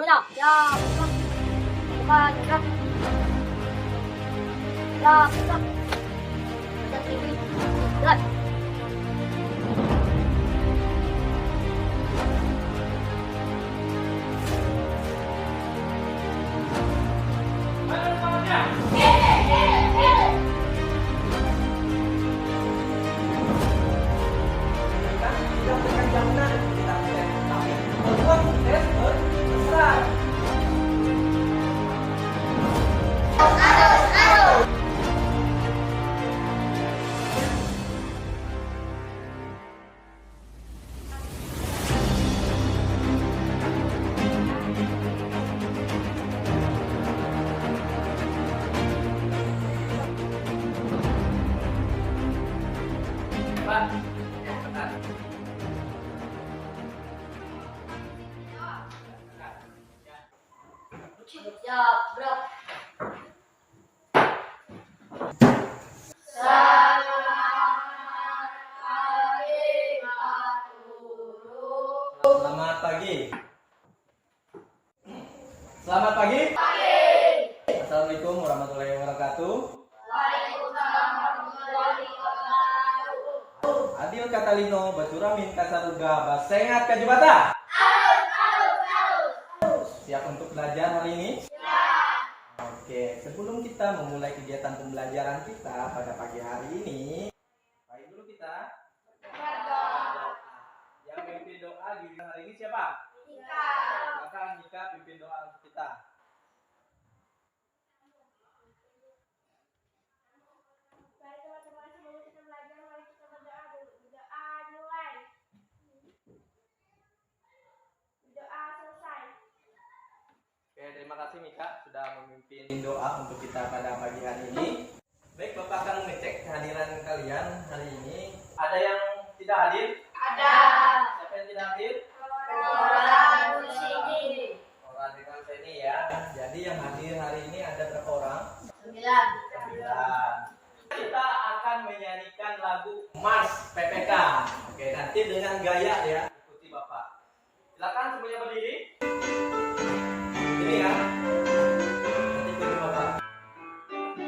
gurunya. Ya, bukan gerak. Ya, gerak. Baca TV. Gerak. Ya, gerak. Selamat pagi. Selamat pagi. Assalamualaikum warahmatullahi wabarakatuh. Waalaikumsalam warahmatullahi wabarakatuh. Adil katalino baturamin kasaruga basengat kajubata. Siap untuk belajar hari ini? Oke, sebelum kita memulai kegiatan pembelajaran kita pada pagi hari ini, baik dulu kita. Yang pimpin doa di hari ini siapa? Silakan Nika pimpin doa untuk kita. Baik teman-teman, sebelum kita belajar, mari kita berdoa dulu. Berdoa mulai. Berdoa selesai. Oke, terima kasih Mika sudah memimpin doa untuk kita pada pagi hari ini. Baik, Bapak akan mengecek kehadiran kalian hari ini. Ada yang tidak hadir? Ada Siapa yang tidak hadir? orang di sini. Orang di konser ini ya. Jadi yang hadir hari ini ada berapa orang? 9. 9. Kita akan menyanyikan lagu Mars PPK. Oke, nanti dengan gaya ya, ikuti Bapak. Silakan semuanya berdiri. Ini ya. Nanti ikuti Bapak.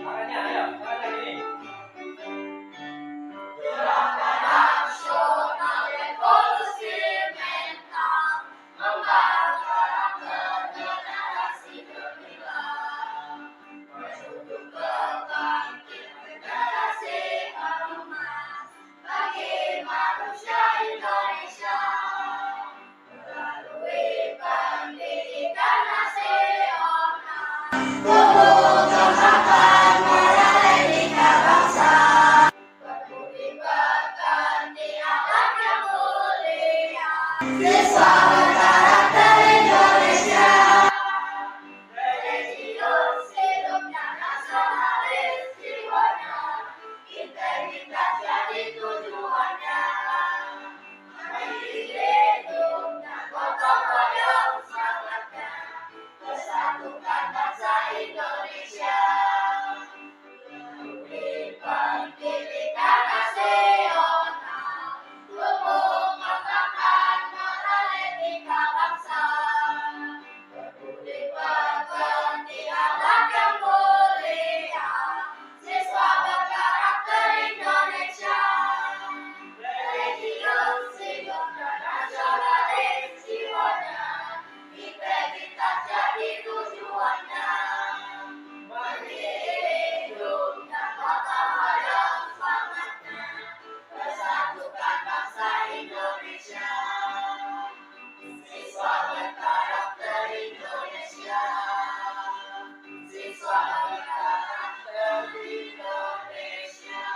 Tangannya, ayo, tangannya gini. Gerakan nasional revolusi mental membakar generasi gemilang, menuju kebangkitan generasi emas bagi manusia Indonesia melalui pendidikan nasional. Mengembangkan moral etika bangsa, berbudi pekerti akhlak yang mulia, siswa berkarakter Indonesia, religius hidupnya nasionalis jiwanya, integritas jadi tujuannya, mandiri hidupnya gotong royong semangatnya, persatukan bangsa Indonesia. Melalui pendidikan nasional, mengembangkan moral etika bangsa, berbudi pekerti akhlak yang mulia, siswa berkarakter Indonesia, religius hidupnya nasionalis jiwanya, integritas jadi tujuannya, mandiri hidupnya gotong royong semangatnya, persatukan bangsa Indonesia, siswa berkarakter Indonesia, siswa berkarakter Indonesia.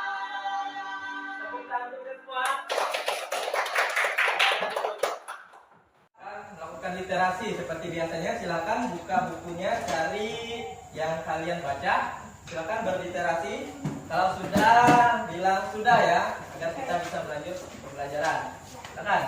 Tepuk tangan untuk semua. Melakukan literasi seperti biasanya, silakan buka bukunya, cari yang kalian baca. Silakan berliterasi. Kalau sudah, bilang sudah ya, agar kita bisa berlanjut pembelajaran. Silakan.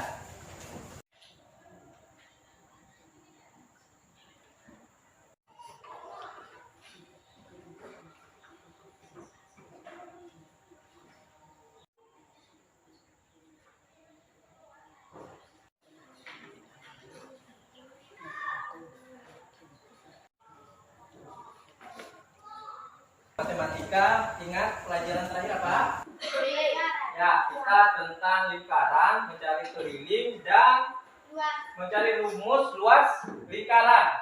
Ika ingat pelajaran terakhir apa? Lingkaran. Ya, kita tentang lingkaran, mencari keliling dan Luas. mencari rumus luas lingkaran.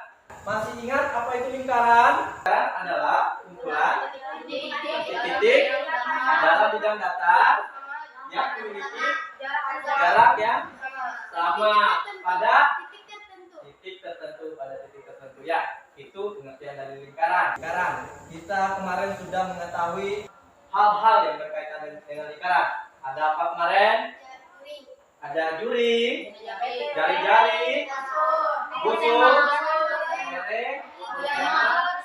Masih ingat apa itu lingkaran? Lingkaran adalah kumpulan titik dalam bidang datar yang memiliki jarak yang sama pada titik tertentu ya. Itu pengertian dari lingkaran. Lingkaran. Kita kemarin sudah mengetahui hal-hal yang berkaitan dengan lingkaran. Ada apa kemarin? Ada juri, jari-jari, busur, merek,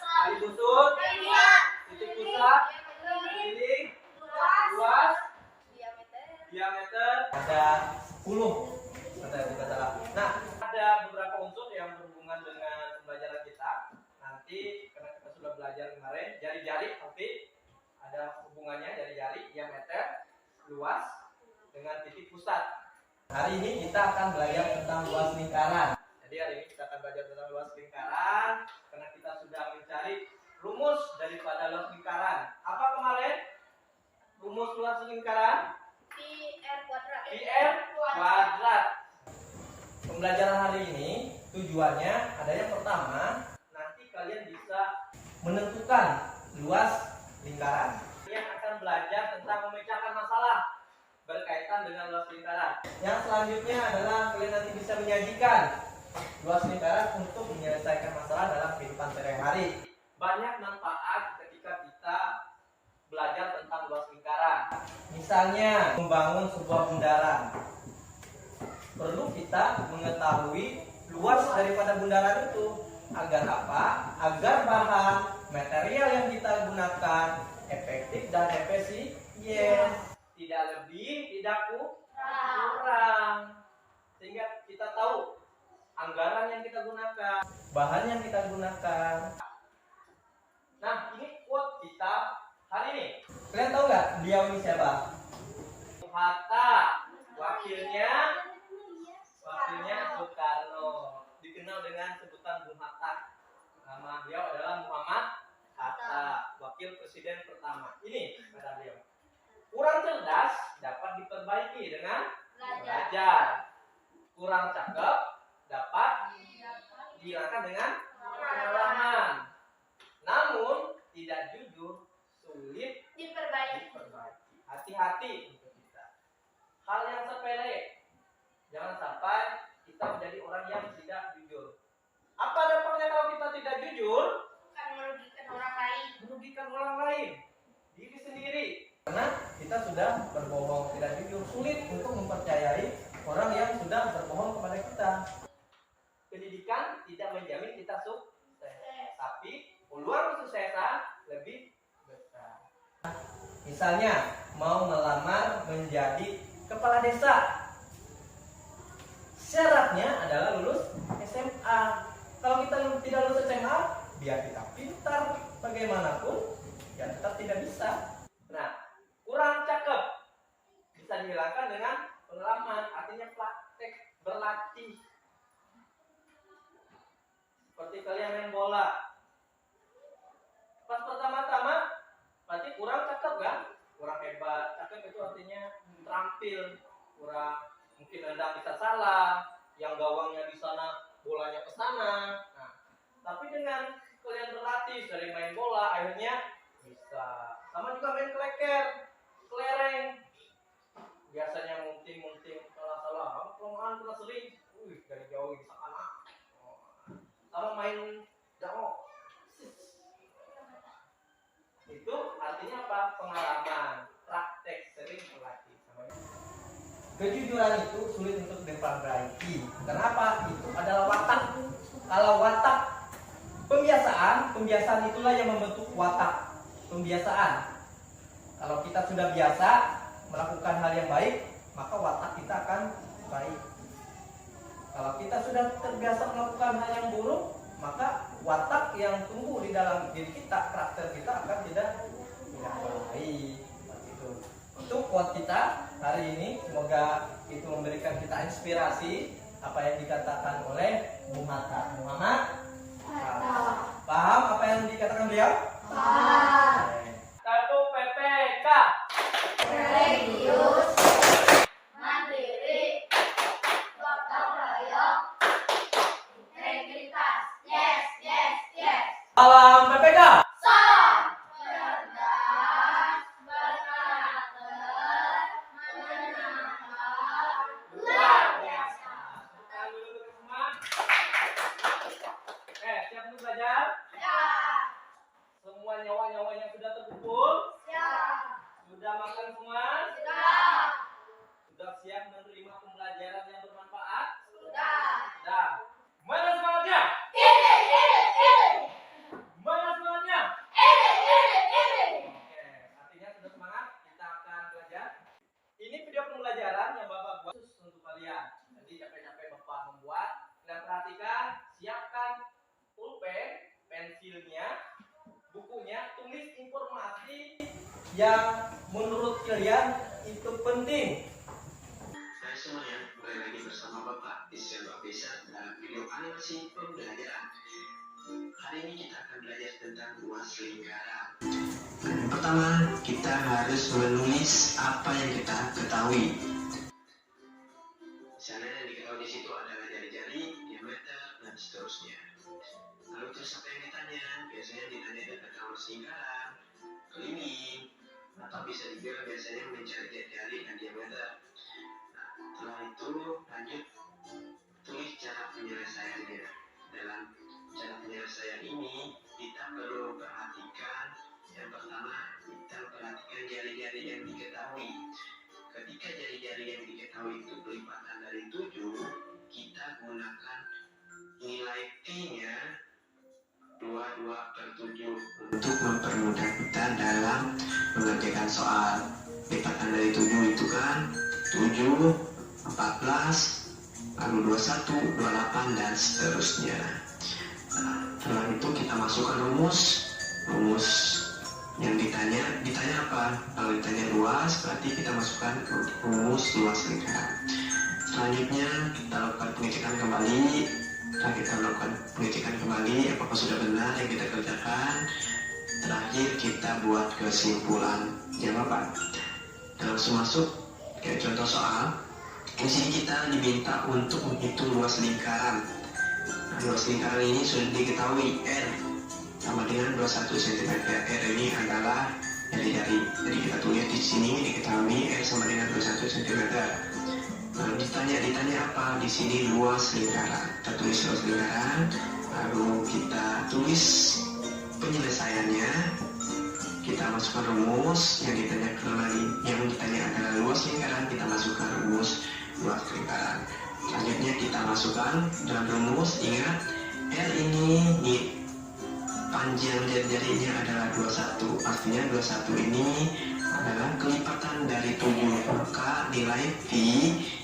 tali busur, titik pusat, keliling, luas, diameter, ada 10. Nah, ada beberapa unsur yang berhubungan dengan pembelajaran kita. Nanti karena kita sudah belajar kemarin, jari-jari pasti ada hubungannya, jari-jari, diameter, luas dengan titik pusat. Hari ini kita akan belajar tentang luas lingkaran. Jadi hari ini kita akan belajar tentang luas lingkaran karena kita sudah mencari rumus daripada luas lingkaran. Apa kemarin? Rumus luas lingkaran? PR kuadrat. Pembelajaran hari ini tujuannya ada yang pertama, nanti kalian bisa menentukan luas lingkaran. Kalian akan belajar tentang memecahkan masalah berkaitan dengan luas lingkaran. Yang selanjutnya adalah kalian nanti bisa menyajikan luas lingkaran untuk menyelesaikan masalah dalam kehidupan sehari-hari. Banyak manfaat ketika kita belajar tentang luas lingkaran. Misalnya membangun sebuah bundaran. Perlu kita mengetahui luas daripada bundaran itu. Agar apa? Agar bahan material yang kita gunakan efektif dan efisien. Tidak lebih, tidak kurang. Sehingga kita tahu anggaran yang kita gunakan, bahan yang kita gunakan. Nah, ini quote kita hari ini. Kalian tahu nggak beliau ini siapa? Hatta. Wakilnya Soekarno. Dikenal dengan sebutan Bung Hatta. Nama beliau adalah Muhammad Hatta, wakil presiden pertama. Ini kata beliau. Kurang cerdas dapat diperbaiki dengan belajar. Kurang cakep dapat dihilangkan dengan pengalaman. Namun tidak jujur sulit diperbaiki. Hati-hati untuk kita. Hal yang sepele. Jangan sampai kita menjadi orang yang tidak jujur. Apa dampaknya kalau kita tidak jujur? Merugikan orang lain. Diri sendiri. Karena kita sudah berbohong, tidak jujur, sulit untuk mempercayai orang yang sudah berbohong kepada kita. Pendidikan tidak menjamin kita sukses, tapi peluang kesuksesan lebih besar. Misalnya, mau melamar menjadi kepala desa. Syaratnya adalah lulus SMA. Kalau kita tidak lulus SMA, biar kita pintar bagaimanapun, ya tetap tidak bisa. Nah, kurang cakep bisa dihilangkan dengan pengalaman, artinya praktek, berlatih. Seperti kalian main bola. Pas pertama-tama berarti kurang cakep kan? Kurang hebat. Cakep itu artinya terampil. Kurang, mungkin Anda bisa salah, yang gawangnya di sana, bolanya ke sana. Nah, tapi dengan kalian berlatih, sering main bola, akhirnya bisa. Sama juga main kelereng. Biasanya munting salah-salah. Kelemahan pernah sering, dari jauh bisa kalah. Sama main dao. Itu artinya apa? Pengalaman, praktek, sering berlatih. Kejujuran itu sulit untuk diperbaiki. Kenapa? Itu adalah watak. Kalau watak, pembiasaan itulah yang membentuk watak. Pembiasaan. Kalau kita sudah biasa melakukan hal yang baik, maka watak kita akan baik. Kalau kita sudah terbiasa melakukan hal yang buruk, maka watak yang tumbuh di dalam diri kita, karakter kita akan tidak baik. Itu quote kita hari ini. Semoga itu memberikan kita inspirasi apa yang dikatakan oleh Bung Hatta. Muhammad Hatta. Paham apa yang dikatakan beliau? Paham. Salam PPK. Salam cerdas, berkarakter, menyenangkan, luar biasa. Kita dulu semua. Siap untuk belajar? Ya, Semua nyawa-nyawanya sudah terkumpul? ya, Sudah makan semua? sudah, Sudah siap menerima pembelajaran yang bermanfaat? sudah. Sudah. Mana semangatnya? Ini. Mana semangatnya? Ini. Oke, artinya sudah semangat. Kita akan belajar. Ini video pembelajaran yang Bapak buat khusus untuk kalian. Jadi capek-capek Bapak membuat. Kalian perhatikan, siapkan pulpen, pensilnya, bukunya, tulis informasi yang menurut kalian itu penting. Hai semuanya, kembali lagi bersama Bapak Isyan Babesa dalam video animasi pembelajaran. Hari ini kita akan belajar tentang luas lingkaran. Yang pertama, kita harus menulis apa yang kita ketahui. Misalnya yang diketahui di situ adalah jari-jari, diameter, dan seterusnya. Lalu terus apa yang ditanya? Biasanya ditanya tentang luas lingkaran, keliling, atau bisa dibilang biasanya mencari jari-jari dan diameter. Setelah itu lanjut tulis cara penyelesaiannya. Dalam cara penyelesaian ini kita perlu perhatikan, yang pertama kita perhatikan jari-jari yang diketahui. Ketika jari-jari yang diketahui itu pelipatan dari 7, kita gunakan nilai P-nya 22/7 untuk mempermudah kita dalam mengerjakan soal. Lipatan dari 7 itu kan 7, 14, lalu 21, 28, dan seterusnya. Setelah itu kita masukkan rumus yang ditanya apa? Kalau ditanya luas, berarti kita masukkan rumus luas lingkaran. Selanjutnya kita lakukan pengecekan kembali. Setelah kita melakukan pengecekan kembali, apakah sudah benar yang kita kerjakan? Terakhir kita buat kesimpulan jawaban. Kita langsung masuk ke contoh soal. Di sini kita diminta untuk menghitung luas lingkaran. Nah, luas lingkaran ini sudah diketahui R sama dengan 21 cm. R ini adalah jari-jari. Jadi kita tulis di sini diketahui R sama dengan 21 cm. Nah, ditanya apa? Di sini luas lingkaran. Kita tulis luas lingkaran, lalu kita tulis penyelesaiannya. Kita masukkan rumus yang ditanya adalah luas lingkaran, kita masukkan rumus luas lingkaran. Selanjutnya kita masukkan dalam rumus, ingat R ini panjang jari-jarinya adalah 21, artinya 21 ini adalah kelipatan dari 7, maka nilai P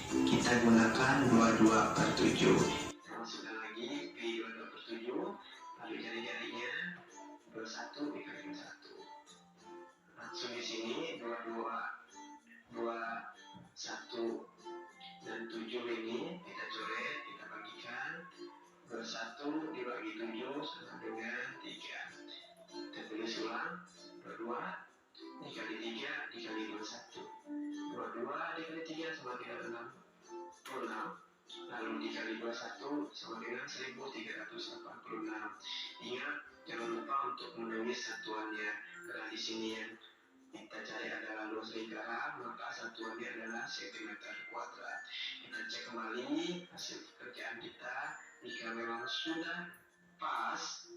kita gunakan 22/7. Kita masukkan lagi P 22/7, lalu jari-jarinya 21 dikali 1. Langsung di sini 21 dan 7 ini kita coret, kita bagikan. 21 dibagi 7 sama dengan 3. Kita tulis ulang, 22 dikali 3 dikali 21. 22 dikali 3 sama dengan 66. Lalu dikali 21 sama dengan 1386. Ingat, jangan lupa untuk menulis satuannya, karena di sini yang kita cari adalah luas lingkaran, maka satuannya adalah cm². Kita cek kembali hasil pekerjaan kita. Jika memang sudah pas,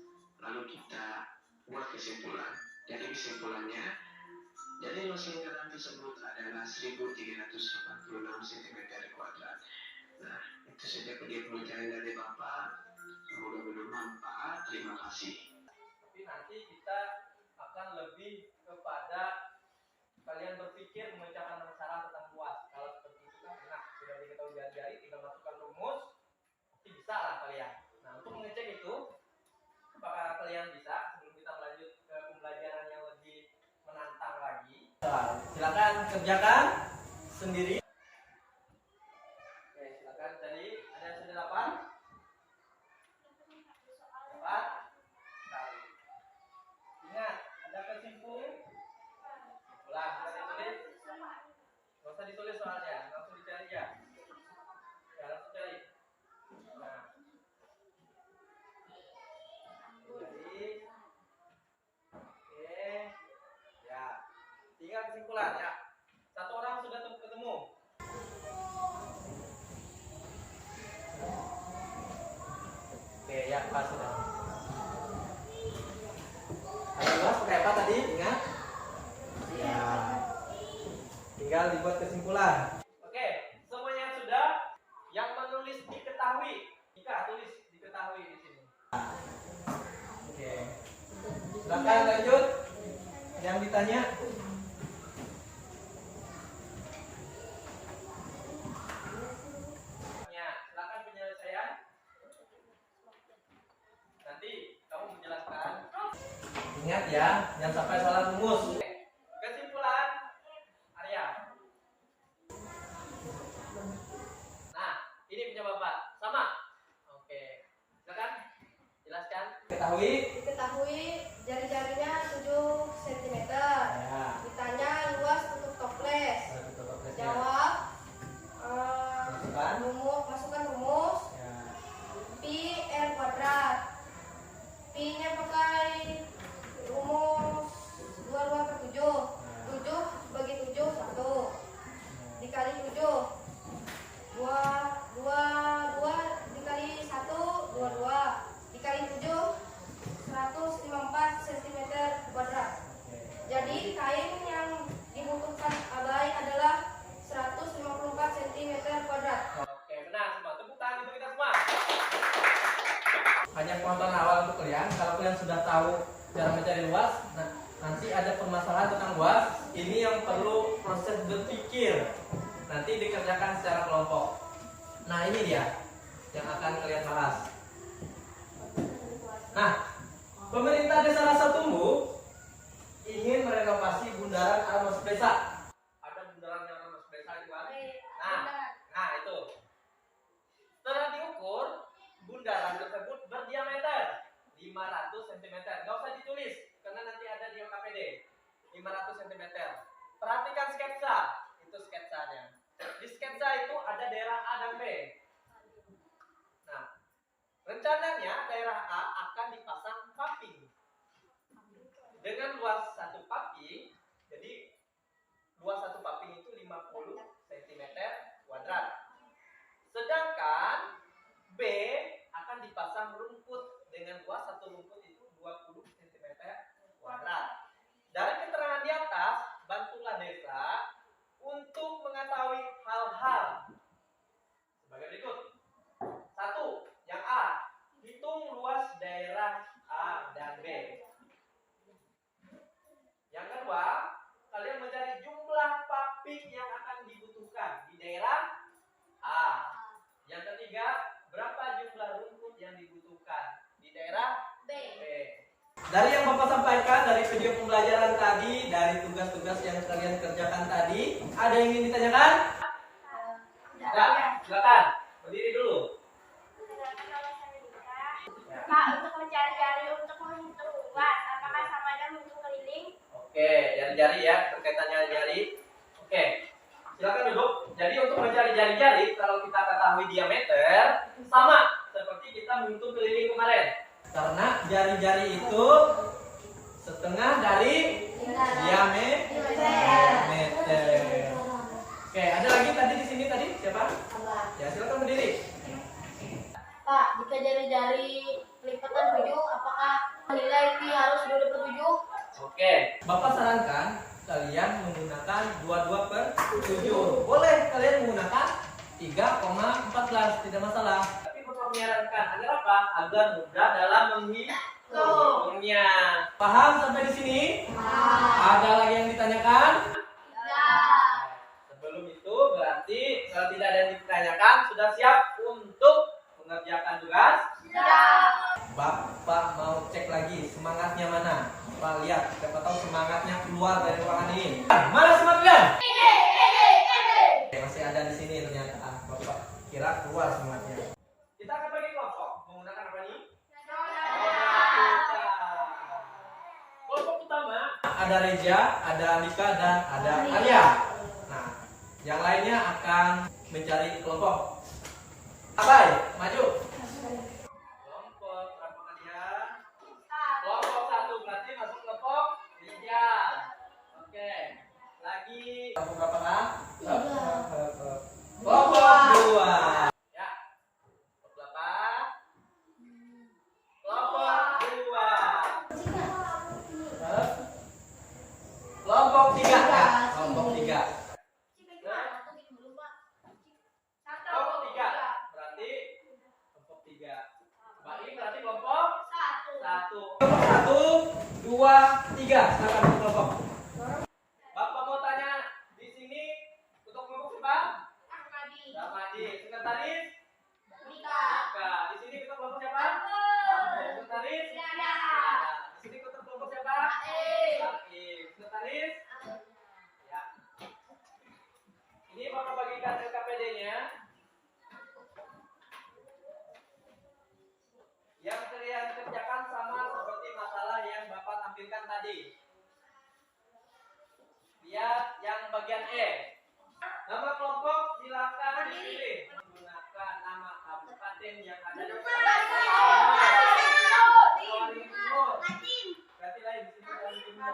lalu kita buat kesimpulan. Jadi kesimpulannya, jadi luas lingkaran tersebut adalah 1386 cm². Nah, itu saja video pembelajaran dari Bapak. Semoga bermanfaat. Terima kasih. Tapi nanti kita akan lebih kepada kalian berpikir memecahkan masalah tentang luas. Kalau seperti itu kan enak, sudah diketahui jari-jari, tinggal masukkan rumus, bisa lah kalian. Nah, untuk mengecek itu, apakah kalian bisa sebelum kita melanjut ke pembelajaran yang lebih menantang lagi? Silakan kerjakan sendiri. Oke, silakan. Tadi ada yang sudah 8? 4? Ingat, ada kesimpulan. Ulang, nggak usah ditulis soalnya, langsung dicari ya. Ya, langsung cari. Nah, jadi apa sudah? Ada luas pakai apa tadi? Ingat? Ya. Tinggal dibuat kesimpulan. Oke, semuanya sudah. Yang menulis diketahui. Jika tulis diketahui di sini. Oke. Silakan lanjut. Yang ditanya. Ya, silakan penyelesaian. Nanti kamu menjelaskan. Ingat ya, jangan sampai salah rumus. Kesimpulan, Arya. Nah, ini punya Bapak. Sama. Oke. Silakan jelaskan. Diketahui jari-jarinya 7 cm. Ya. Ditanya luas tutup toples. Jawab. Masukkan rumus. Ya. Pi R kuadrat. Pi-nya pakai rumus 22/7. 7 bagi 7 1. Dikali 7. 2 dikali 1 22. Dikali 7 154 cm kuadrat. Jadi kain yang dibutuhkan Abai adalah 154 cm kuadrat. Oke, benar semua. Tepuk tangan untuk kita semua. Hanya pengetahuan awal untuk kalian. Kalau kalian sudah tahu cara mencari luas, nah, nanti ada permasalahan tentang luas. Ini yang perlu proses berpikir. Nanti dikerjakan secara kelompok. Nah, ini dia yang akan kalian bahas. Nah, pemerintah Desa Rasa Tumbuh ingin merenovasi bundaran Armas Desa. Ada bundaran yang Armas Desa itu kan? Nah itu. Setelah diukur, bundaran tersebut berdiameter 500 cm. Nggak usah ditulis, karena nanti ada di OKPD. 500 cm. Perhatikan sketsa. Itu sketsanya. Di sketsa itu ada daerah A dan B. Nah, rencananya daerah A akan dipasang pumping dengan luas satu pumping. Jadi luas satu pumping itu 50 cm kuadrat. Sedangkan B akan dipasang rumput dengan luas satu rumput itu 20 cm kuadrat. Dari keterangan di atas, bantulah desa untuk mengetahui hal-hal sebagai berikut. 1. Yang A, hitung luas daerah A dan B. Yang kedua, kalian mencari jumlah pumping yang akan dibutuhkan di daerah A. Yang ketiga, berapa jumlah rumput yang dibutuhkan di daerah B. Dari yang Bapak sampaikan, dari video pembelajaran tadi, dari tugas-tugas yang kalian kerjakan tadi, ada yang ingin ditanyakan? Ya, silakan. Berdiri dulu. Pak, untuk mencari-cari untuk menghitung luas, apakah sama dengan menghitung keliling? Oke, jari-jari ya, berkaitan jari-jari. Oke, silakan duduk. Jadi untuk mencari jari-jari, kalau kita ketahui diameter, sama seperti kita menghitung keliling kemarin. Karena jari-jari itu setengah dari diameter. Oke, ada lagi tadi di sini tadi siapa? Ya, silakan berdiri. Pak, jika jari-jari lipatan 7, apakah nilai Pi harus 2/7? Oke, Bapak sarankan kalian menggunakan 22/7. Boleh kalian menggunakan 3,14, tidak masalah. Tapi Bapak menyarankan agar apa? Agar mudah dalam menghitungnya. Paham sampai di sini? Ada lagi yang ditanyakan? Sebelum itu berarti kalau tidak ada yang ditanyakan, sudah siap untuk mengerjakan tugas? Bapak mau cek lagi semangatnya mana? Bapak lihat, siapa tahu semangatnya keluar dari ruangan ini. Mana semangatnya? Masih ada di sini ternyata. Bapak kira keluar semangatnya. Kita akan bagi kelompok menggunakan apa nih? Kelompok utama ada Reja, ada Andika, dan ada Arya. Nah, yang lainnya akan mencari kelompok. Abai, maju. Kelompok berapa kalian? Kelompok 1 berarti masuk kelompok 3. Oke. Lagi kelompok berapa kak? Kelompok 2. Ya. Kelompok berapa? Satu, dua, tiga. Silakan kelompok. Bapak mau tanya di sini untuk kelompok siapa? Ahmadi. Ramadi. Sekretaris? Mika. Mika. Di sini kita kelompok siapa? Sekretaris? Nada. Di sini kita kelompok siapa? Aib. Aib. Sekretaris? Ya. Ini Bapak bagikan LKPD-nya. Yang kalian kerjakan sama seperti masalah yang Bapak tampilkan tadi. Lihat yang bagian E. Nama kelompok silakan dipilih. Menggunakan nama kabupaten yang ada di Tawaring Timur. Berarti lain di sini Tawaring Timur.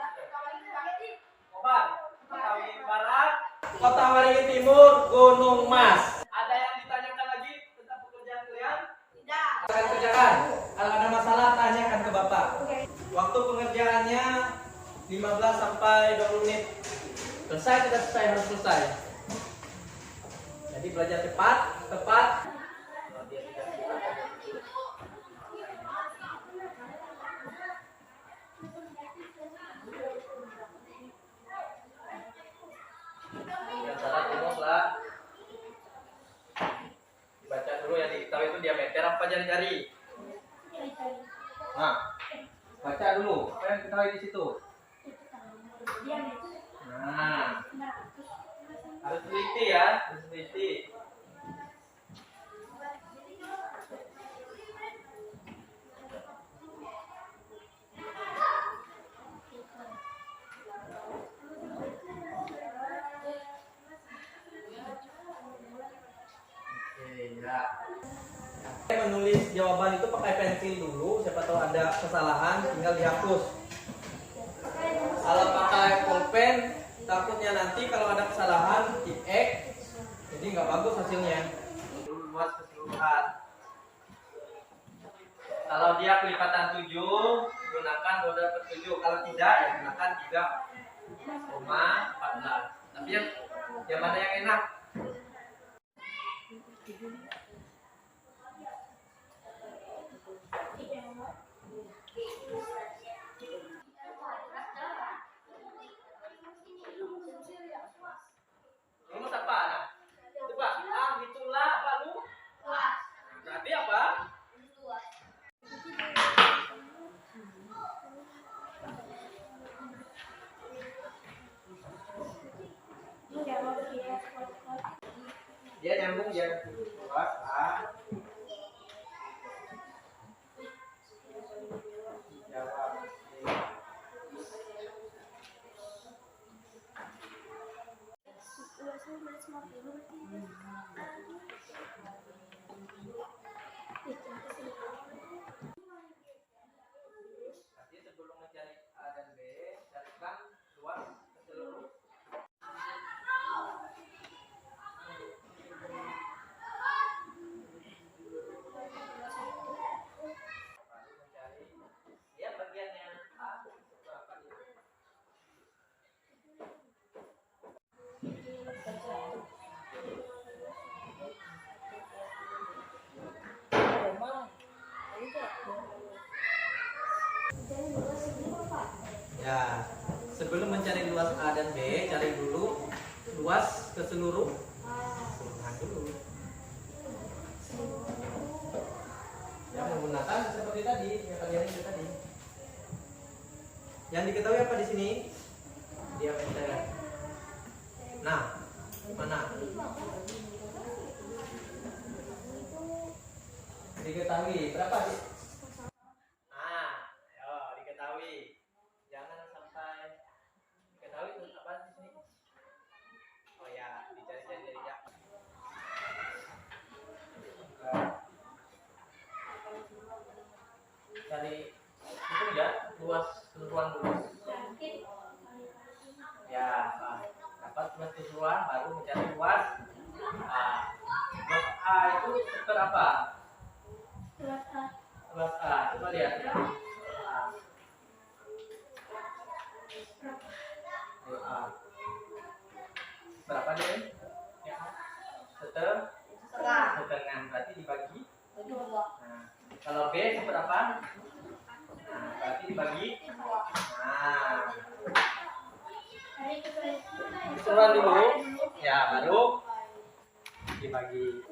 Kobar. Kota Waringin Barat. Kota Waringin Timur. Gunung Mas. Ada yang ditanyakan lagi tentang pekerjaan kalian? Tidak. Akan kerjakan. Kalau ada masalah tanyakan ke Bapak. Waktu pengerjaannya 15 sampai 20 menit. Selesai tidak selesai harus selesai. Jadi belajar cepat, tepat. Yang salah rumus lah. Dibaca dulu yang diketahui itu diameter apa jari-jari. Nah, baca dulu apa yang diketahui di situ. Nah, harus teliti ya, harus teliti. Oke, ya. Menulis jawaban itu pakai pensil dulu, siapa tahu ada kesalahan tinggal dihapus. Kalau pakai pulpen takutnya nanti kalau ada kesalahan tip X jadi nggak bagus hasilnya. Luas keseluruhan. Kalau dia kelipatan 7 gunakan 2/7. Kalau tidak ya gunakan 3,14. Tapi yang mana yang enak? Rumus apa? Nah, coba hitunglah lalu. Berarti apa? Dia nyambung ya. Luas A. Jawab B. Nanti sebelum mencari A dan B, carikan luas keseluruhan. Baru mencari dia bagiannya A berapa dia? Ya, sebelum mencari luas A dan B, cari dulu luas keseluruhan dulu. Ya, menggunakan seperti tadi, yang kalian itu tadi. Yang diketahui apa di sini? Diameter. Nah, mana? Diketahui berapa sih? Nah, ayo diketahui. Jangan sampai diketahui itu apa di sini? Oh ya, dicari-cari ya. Cari itu ya, luas keseluruhan dulu. Ya, dapat luas keseluruhan baru mencari luas A. Luas A itu seberapa? Luas A, coba lihat. A. A. Berapa dia? Setengah. Berarti dibagi. Nah, kalau B seberapa? Nah, dibagi. Nah, Hari keseluruhan dulu. Ya, baru dibagi.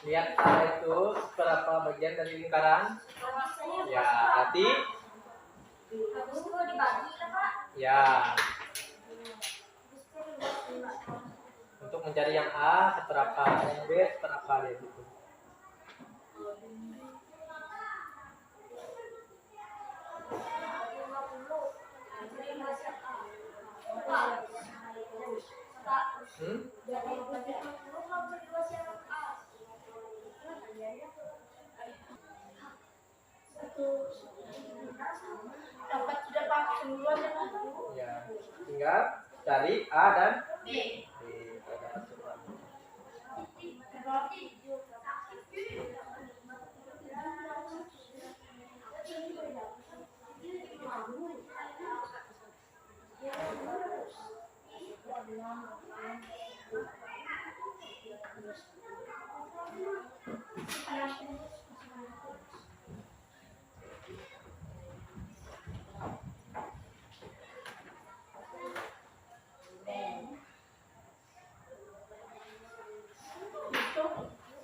Lihat A itu berapa bagian dari lingkaran? Ya, berarti Habis itu dibagi lah Pak. ya. Untuk mencari yang A seberapa, yang B seberapa ya gitu. dapat sudah pakai duluan ya Pak. Ya, tinggal cari A dan B. B. Ada keseluruhan.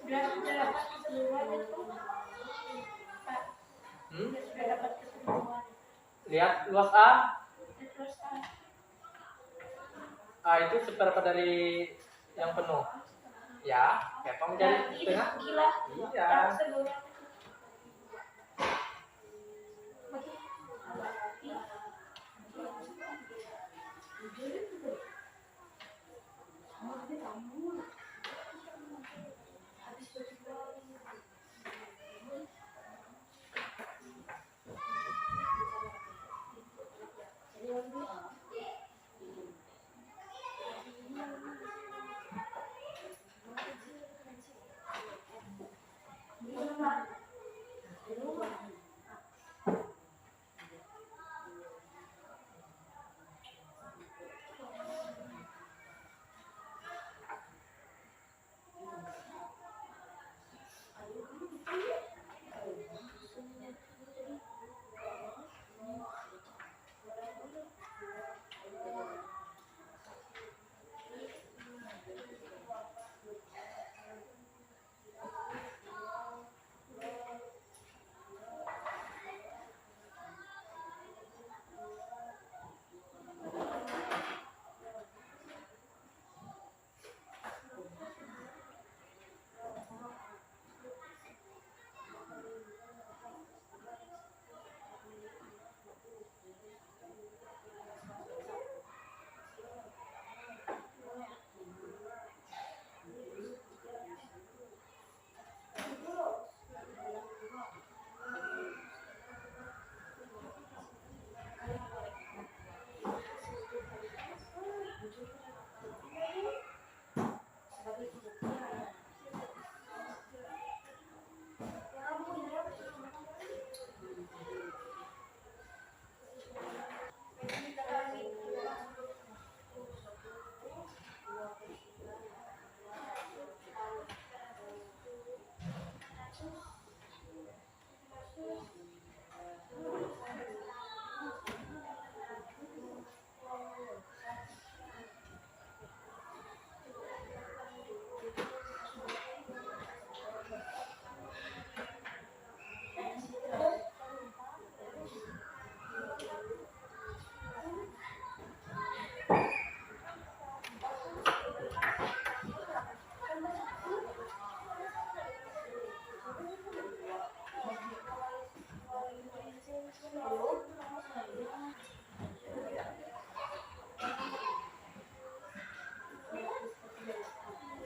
Sudah dapat keseluruhan itu. Pak, sudah dapat keseluruhan. Lihat luas A. Terus A itu seberapa dari yang penuh? Ya, siapa mencari setengah? gila. Iya. Dapat keseluruhan.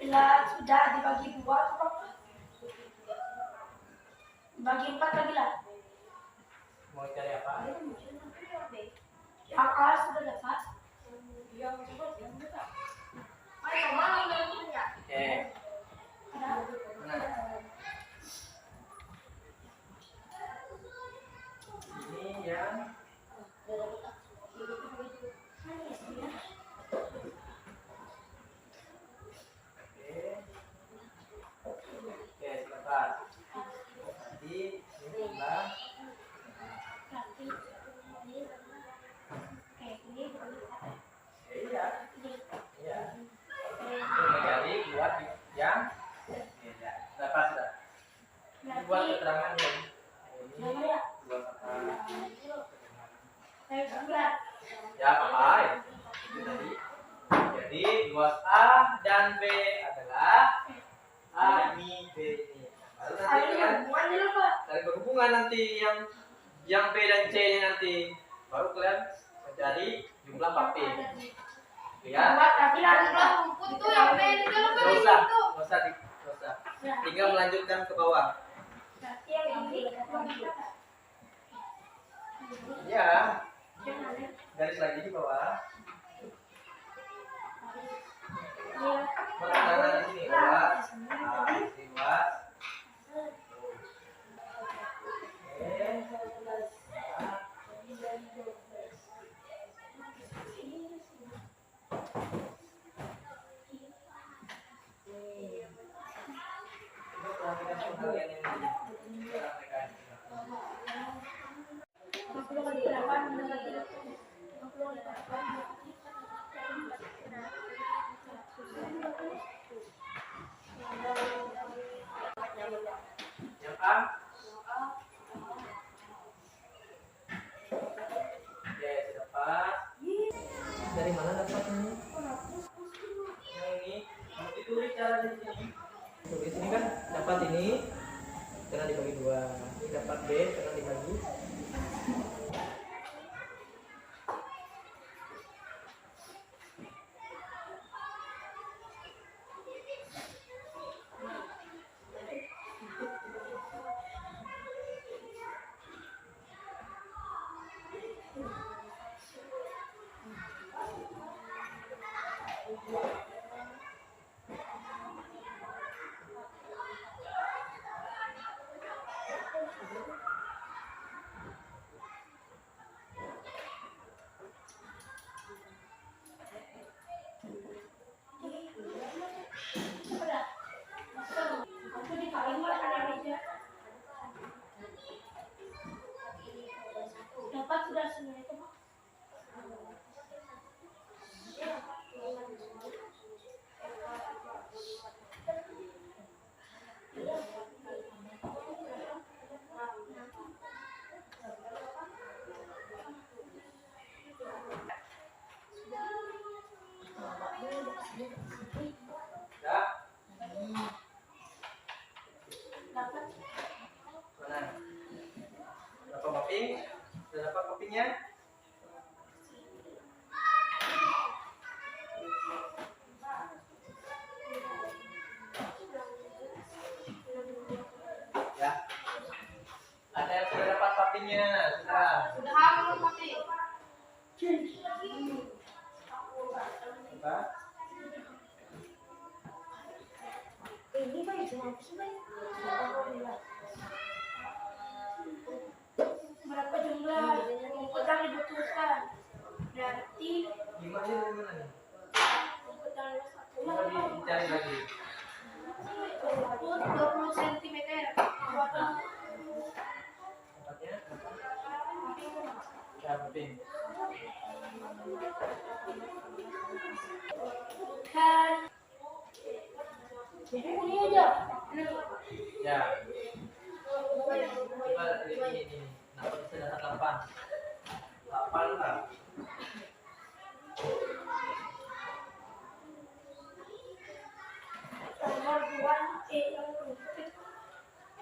Bila sudah dibagi dua, tuh, Pak. Dibagi 4 lagi lah. Kakak sudah dapat. Dia coba dia enggak. Ayo mau ya. Oke. Nah. Ini yang oke, sebentar. Nanti ini sebelah. Iya. Iya. Ini jadi buat yang beda. Dapat sudah. Ini buat keterangannya. Ini buat apa? Ya, pakai. Jadi luas A dan B adalah A ini B ini. Baru nanti kan saling berhubungan nanti yang B dan C nya nanti. Baru kalian mencari jumlah papi. Ya. Nggak usah. Tinggal melanjutkan ke bawah. Ya. Garis lagi di bawah. Tangan di sini luas. Di luas. Yang A. Oke, dapat. Dari mana dapat ini? Yang ini. Mau ditulis caranya di sini. Tulis ini kan dapat ini karena dibagi 2. Ini dapat B karena dibagi. Dapat sudah semua itu. Ya. Dapat. Mana? Dapat mapping? Sudah dapat mappingnya? Ya. Ada yang sudah dapat mappingnya? Sudah. Coba. Ini baik nanti baik. Berapa jumlah rumput yang dibutuhkan? Berarti Gimana dari mana nih? rumput yang Coba dicari lagi. rumput 20 cm. Tempatnya? Ya, mapping. Kan ini aja. Ya. Coba ini. Kenapa bisa dapat 8? 8 lah. Nomor 2 yang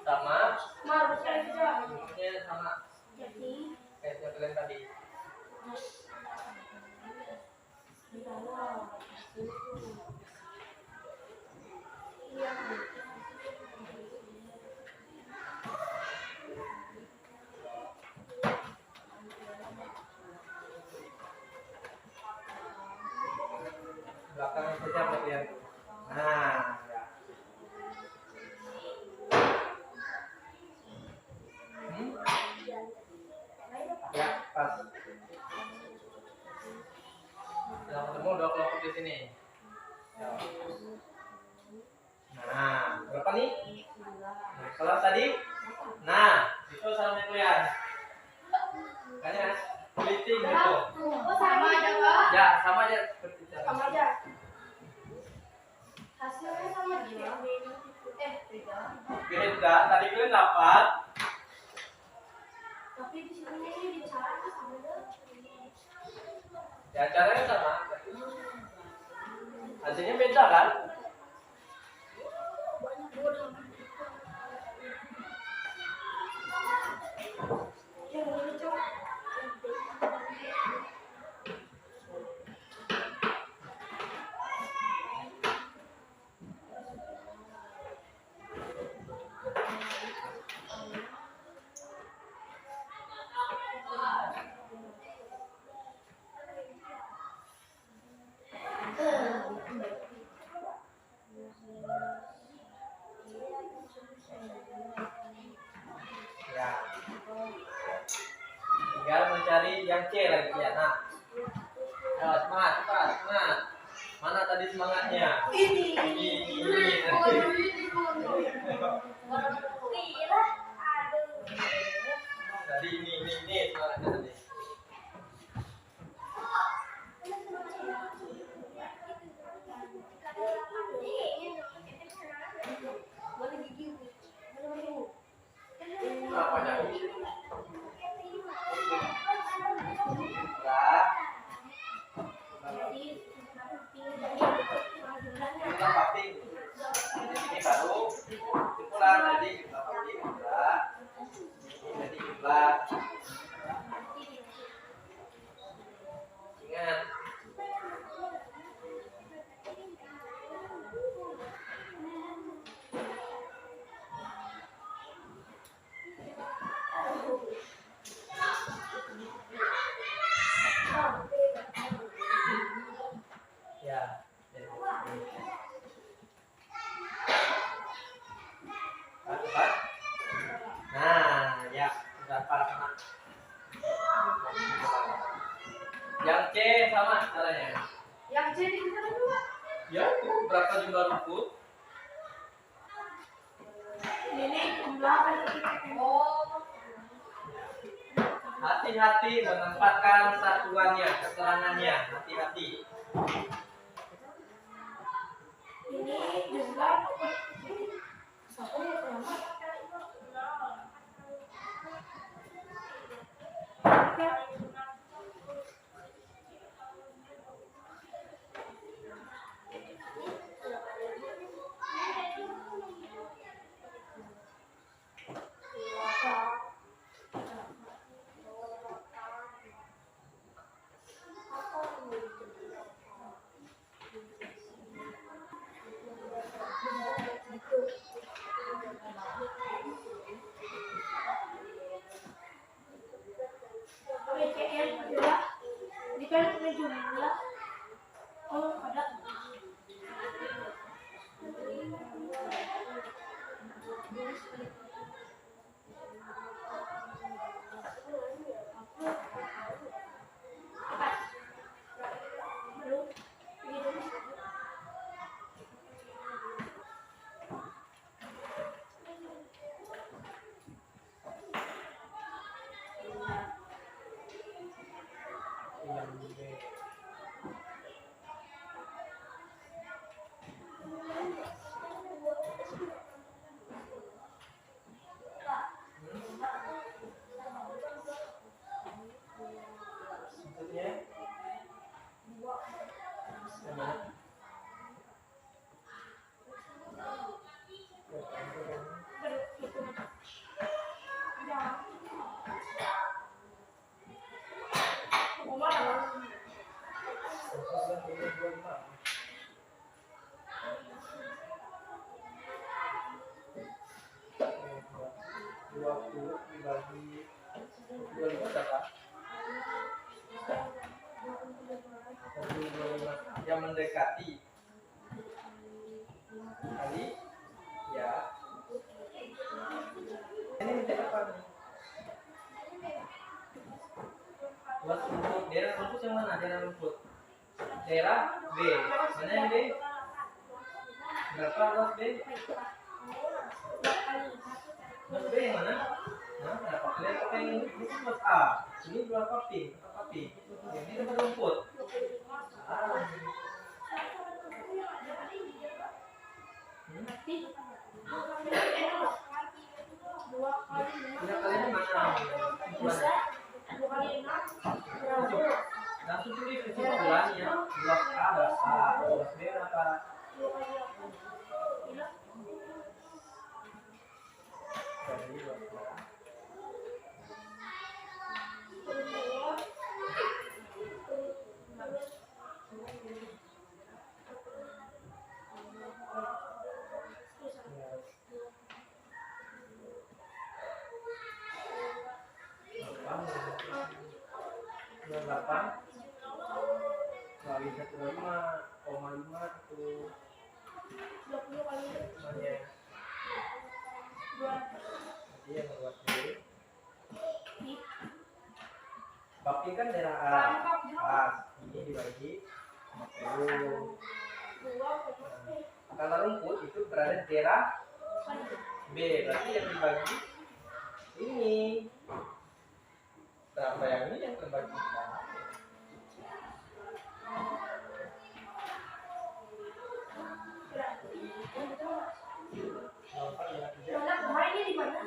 Sama. harus saja. Bentuknya sama. Jadi Kayak yang kalian tadi. di bawah. sini. Nah, berapa nih? Nah, kalau tadi, nah itu sama kalian. Makanya splitting gitu. Oh, sama aja, Pak. Ya, sama aja seperti itu. Sama aja. Hasilnya sama juga. Beda. Beda. Tadi kalian dapat. Tapi di sini di cara sama aja. Ya caranya sama. Hasilnya beda kan? Ya. Tinggal mencari yang C lagi ya. Nah. Ayo semangat, cepat, semangat. Mana tadi semangatnya? Ini. Tadi ini semangatnya tadi. Apa jadi? Lah. Kita pakai. Ini baru simpulan jadi kita pakai jumlah. Jadi jumlah. Ingat. Ya. Dapat. Nah, ya, dapat. Yang C sama caranya. Yang jadi kita dulu. Ya, itu berapa jumlah rumput? Ini jumlah oh. Hati-hati menempatkan satuannya, keterangannya. Hati-hati. Ini jumlah satu berapa? Ini kan jumlah. Oh, ada. Yang mendekati kali ya ini menjadi apa nih? Buat rumput, daerah rumput yang mana? Daerah rumput daerah B. Mana yang B? Berapa luas B? Luas B yang mana? Nah, berapa kali pakai ini kan luas A. Ini berapa P? Berapa P? Yang ini dapat rumput. Ah. Tiga kali ini mana? Bisa 2 kali 6 Langsung tulis kesimpulannya. Luas A berapa? Luas B berapa? 2 kali 8 Jadi luas A. Delapan kali 1,5 itu 20 kali semuanya 2 jadi yang luas B. Bab ini kan daerah A. Pas ini dibagi 10. Kalau rumput itu berada di daerah B, berarti yang dibagi ini. Berapa yang ini yang terbagi? Anak kemarin di mana?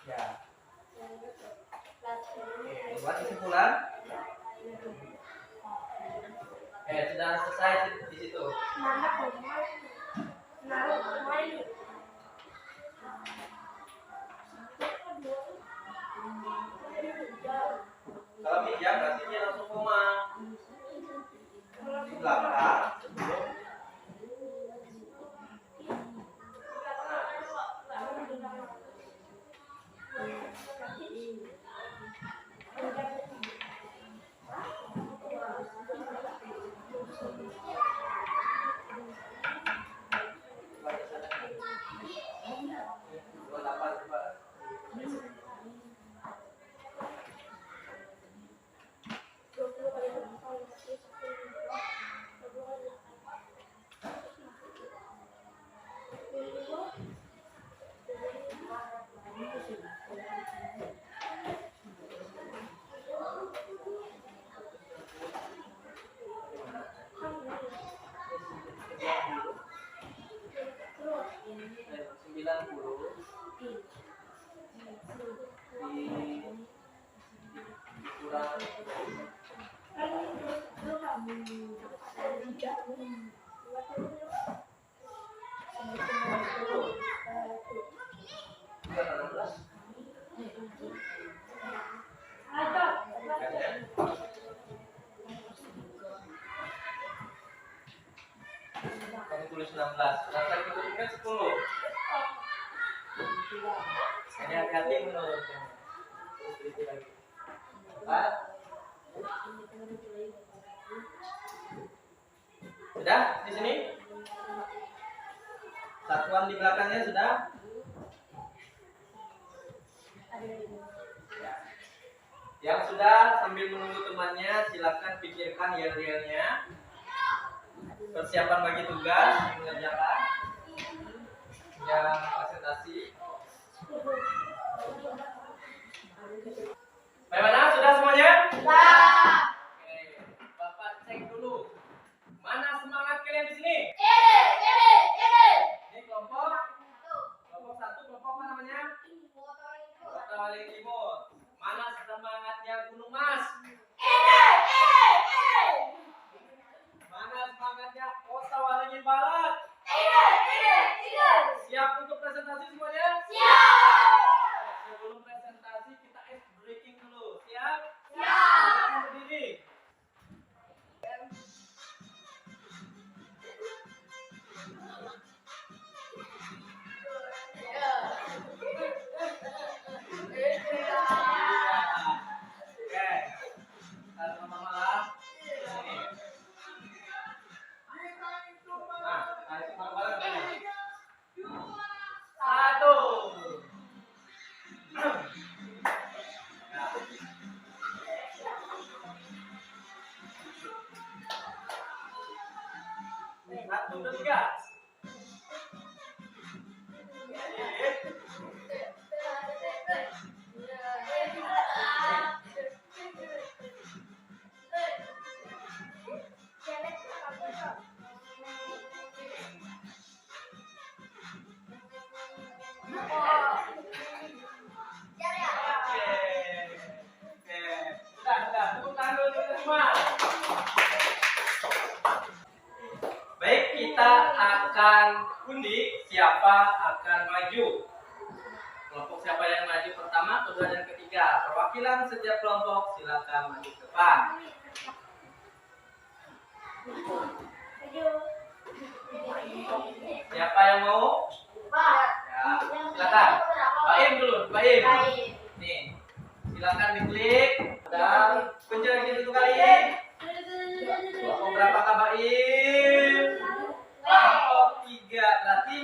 Ya. Oke, buat kesimpulan. Sudah selesai di situ. Anak kemarin. Naruh kemarin. Kalau meja berarti dia langsung koma di belakang sebelum kamu tulis 16. Rasa keturunan 10. Hanya hati-hati menurutnya. Itu lagi. 4. Sudah di sini? Satuan di belakangnya sudah? Yang sudah sambil menunggu temannya silakan pikirkan yel-yelnya. Persiapan bagi tugas mengerjakan. Yang presentasi. Bagaimana? Sudah semuanya? Sudah. Oke, Bapak cek dulu. Mana semangat kalian di sini? Ini kelompok 1, kelompok apa namanya? Kota Waling Timur. Mana semangatnya Gunung Mas? Mana semangatnya Kota Waringin Barat? Siap untuk presentasi semuanya? Sebelum presentasi kita ice breaking dulu. Siap? Silakan berdiri. Oke. Selamat malam. Sini. 1, 2, 3. Sudah, tepuk tangan dulu kita semua. Baik, kita akan undi siapa akan maju. Kelompok siapa yang maju pertama, kedua, dan ketiga. Perwakilan setiap kelompok silakan maju ke depan. Siapa yang mau? Ya, silakan. Pak Im dulu, Pak Im. Nih, silakan diklik dan pencet lagi 1 kali. Kelompok berapa Kak Pak Im? Kelompok 3, berarti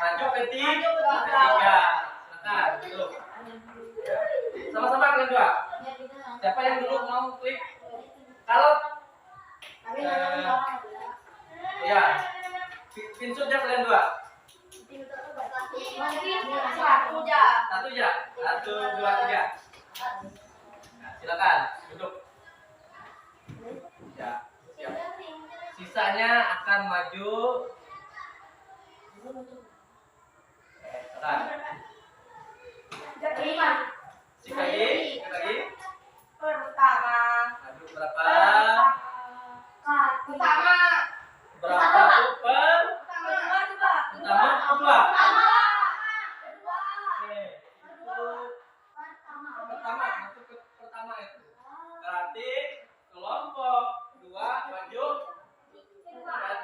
maju ke 3. Silakan, dulu. Sama-sama kalian dua. Siapa yang dulu mau klik? Kalau ya, pinsutnya kalian dua. Satu ya, 1, 2, 3. Nah, silakan duduk. Ya, siap. Sisanya akan maju. Silakan. Sekali lagi. Pertama. Maju berapa? Pertama. Berapa tuh per? Pertama, kedua. Oke, itu pertama, masuk ke pertama itu. Berarti kelompok 2 maju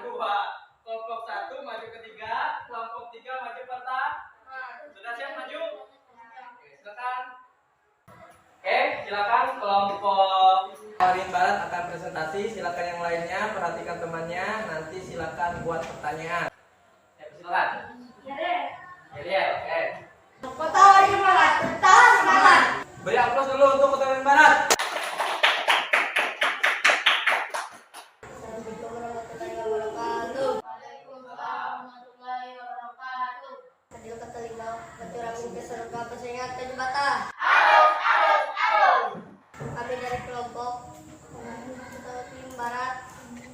kedua, kelompok 1 maju ketiga, kelompok 3 maju pertama. Sudah siap maju? Oke, silakan. Oke, silakan kelompok Paling Barat akan presentasi. Silakan yang lainnya perhatikan temannya. Nanti silakan buat pertanyaan. Ya, silakan. Ya, oke. Kota Waringin Barat, tetap semangat. Beri aplaus dulu untuk Kota Waringin Barat. Assalamualaikum warahmatullahi wabarakatuh. Waalaikumsalam warahmatullahi wabarakatuh. Adil kata lima, bercurangin ke surga, bersingat ke jembatan. Kami dari kelompok Kota Waringin Barat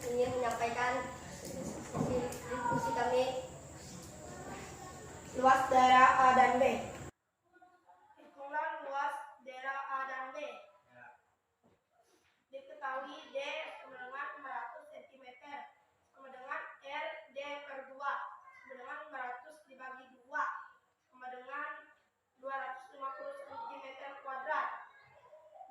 ingin menyampaikan diskusi kami. Luas daerah A dan B. Hitungan luas daerah A dan B. Diketahui D sama dengan 500 cm sama dengan R D per 2 sama dengan 500 dibagi 2 sama dengan 250 cm kuadrat.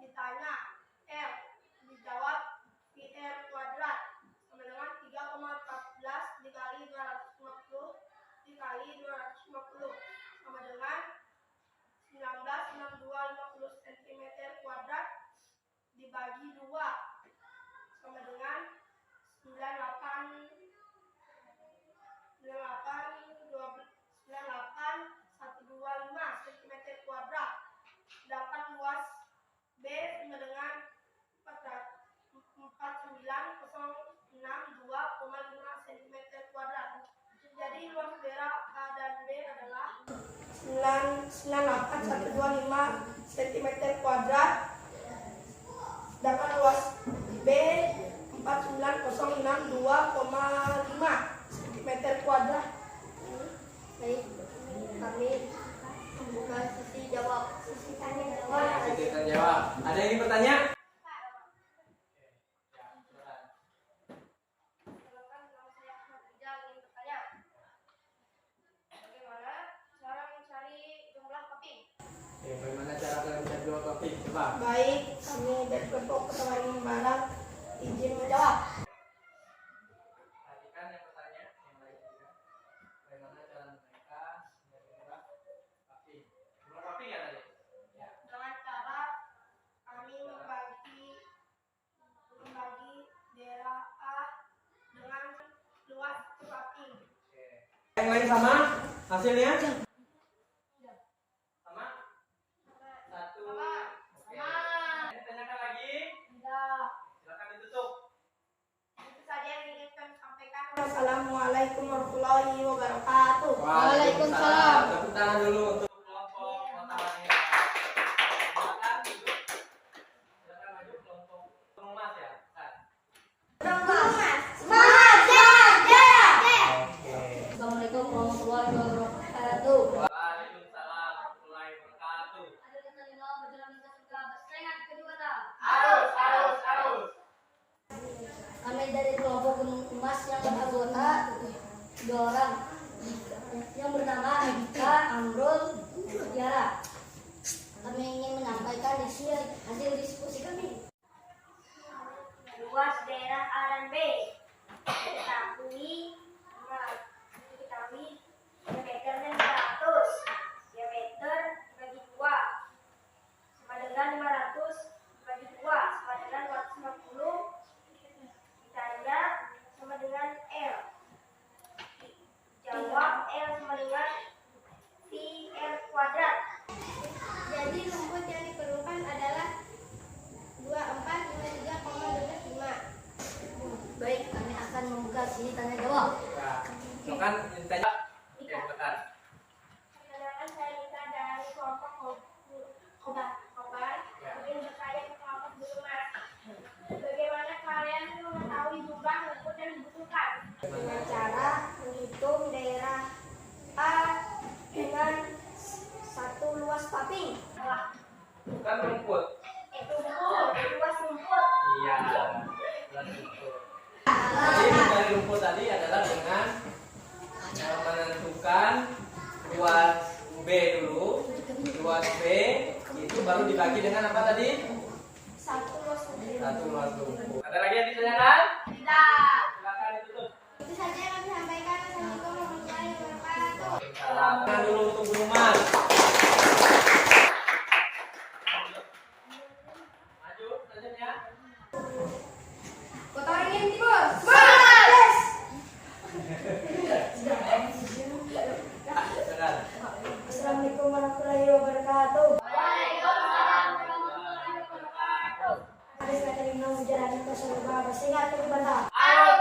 Ditanya R, dijawab PR kuadrat sama dengan 3,14 dikali 250 dikali 250 sama dengan 196250 cm kuadrat dibagi 2 sama dengan 98,125 cm kuadrat. Sedangkan luas B sama dengan 49062,5 cm kuadrat. Jadi luas daerah A dan B adalah 98125 cm kuadrat. Sedangkan luas B 49062,5 cm kuadrat. Baik, kami membuka sesi jawab. Sesi tanya jawab. Kita jawab. Ada yang ingin bertanya? Silakan, nama saya Ahmad Rijal ingin bertanya. Bagaimana cara mencari jumlah keping? Bagaimana cara kalian mencari jumlah topik? Coba. Baik, kami dari kelompok Kota Waringin Barat izin menjawab. Perhatikan yang bertanya, yang lain juga. Bagaimana cara mereka mencari jumlah topik? Jumlah topik ya tadi? Ya. Dengan cara kami membagi daerah A dengan luas keping. Oke. Yang lain sama hasilnya? Sama? Satu. Oke. Ditanyakan lagi? Tidak. Silakan ditutup. Itu saja yang ingin kami sampaikan. Assalamualaikum warahmatullahi wabarakatuh. Waalaikumsalam. Tepuk tangan dulu untuk kelompok matahari. Silakan duduk. Silakan maju kelompok Mas ya. Assalamualaikum warahmatullahi wabarakatuh. Waalaikumsalam warahmatullahi wabarakatuh. Kami dari kelompok Gunung Emas yang beranggota 3 orang yang bernama Andika, Amrul, Tiara. Kami ingin menyampaikan hasil diskusi kami. Luas daerah A dan B diketahui diameternya 500, diameter dibagi 2 sama dengan 500 dibagi 2 sama dengan 250, ditanya sama dengan L. Jawab L sama dengan pi L kuadrat. Jadi rumput yang diperlukan adalah 2453,25. Baik, kami akan membuka sini tanya jawab. Silakan ditanya. Oke, silakan. Perkenalkan saya Lita dari kelompok Kobar, ingin bertanya ke kelompok Gunung Mas. Bagaimana kalian mengetahui jumlah rumput yang dibutuhkan? Dengan cara menghitung daerah A dengan satu luas paping. Bukan rumput. Itu luas rumput. Iya. Bukan rumput. Jadi mencari rumput tadi adalah dengan menentukan luas B dulu. Luas B itu baru dibagi dengan apa tadi? Satu luas paping. Satu luas rumput. Ada lagi yang ditanyakan? Tidak. Silakan ditutup. Itu saja yang kami sampaikan. Assalamualaikum warahmatullahi wabarakatuh. Salam dulu untuk Gunung Mas. Maju selanjutnya. Kota Waringin Timur. Silakan. Assalamualaikum warahmatullahi wabarakatuh. Waalaikumsalam warahmatullahi wabarakatuh. Ada sekali minum menjalani keseluruhan bahasa ingat berbantah. Arus.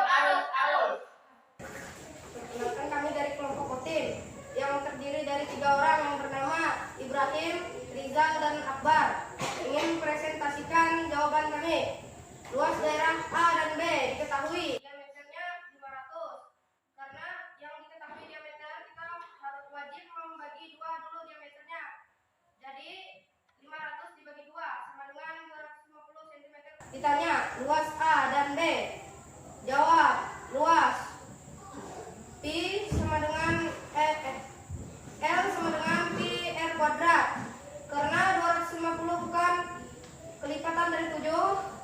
Perkenalkan kami dari kelompok Kotim yang terdiri dari 3 orang yang bernama Ibrahim, Rizal, dan Akbar. Ingin presentasikan jawaban kami. Luas daerah A dan B diketahui diameternya 500. Karena yang diketahui diameter kita harus wajib membagi 2 dulu diameternya. Jadi 500 dibagi 2 sama dengan 250 cm. Ditanya luas A dan B. Jawab luas pi sama dengan L sama dengan pi R kuadrat. Karena 250 bukan kelipatan dari 7,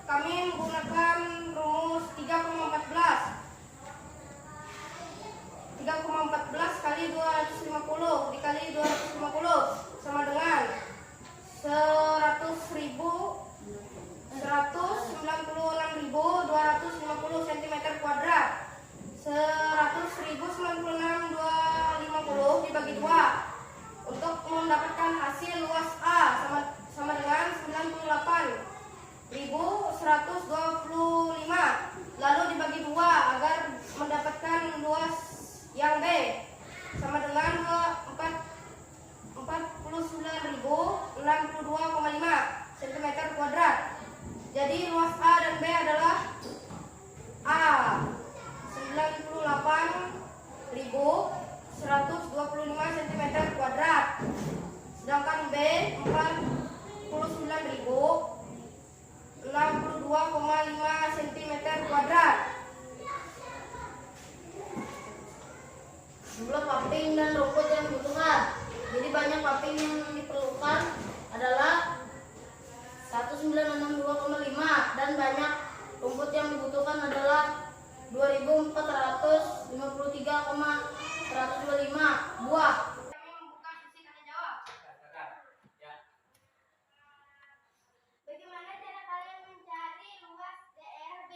kami menggunakan rumus 3,14. 3,14 kali 250 dikali 250 sama dengan 196.250 cm kuadrat. 100.096.250 dibagi 2 untuk mendapatkan hasil luas A sama dengan 98.125, lalu dibagi 2 agar mendapatkan luas yang B sama dengan 49.062,5 cm kuadrat. Jadi luas A dan B adalah A 98.125 cm kuadrat, sedangkan B 49.062,5 cm kuadrat. Jumlah paping dan rumput yang dibutuhkan. Jadi banyak paping yang diperlukan adalah 1962,5 dan banyak rumput yang dibutuhkan adalah 2.453,125 buah. Kami membuka sesi tanya jawab. Bagaimana cara kalian mencari luas DRB?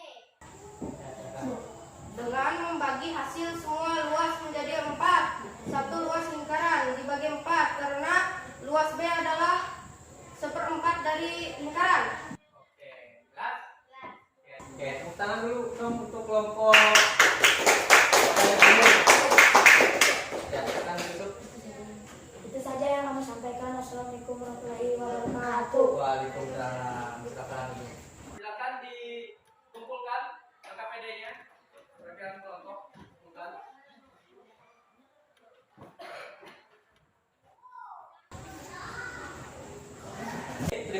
Dengan membagi hasil semua luas menjadi 4. Satu luas lingkaran dibagi 4 karena luas B adalah 1/4 dari lingkaran. Oke, jelas? Oke, tepuk tangan dulu dong untuk kelompok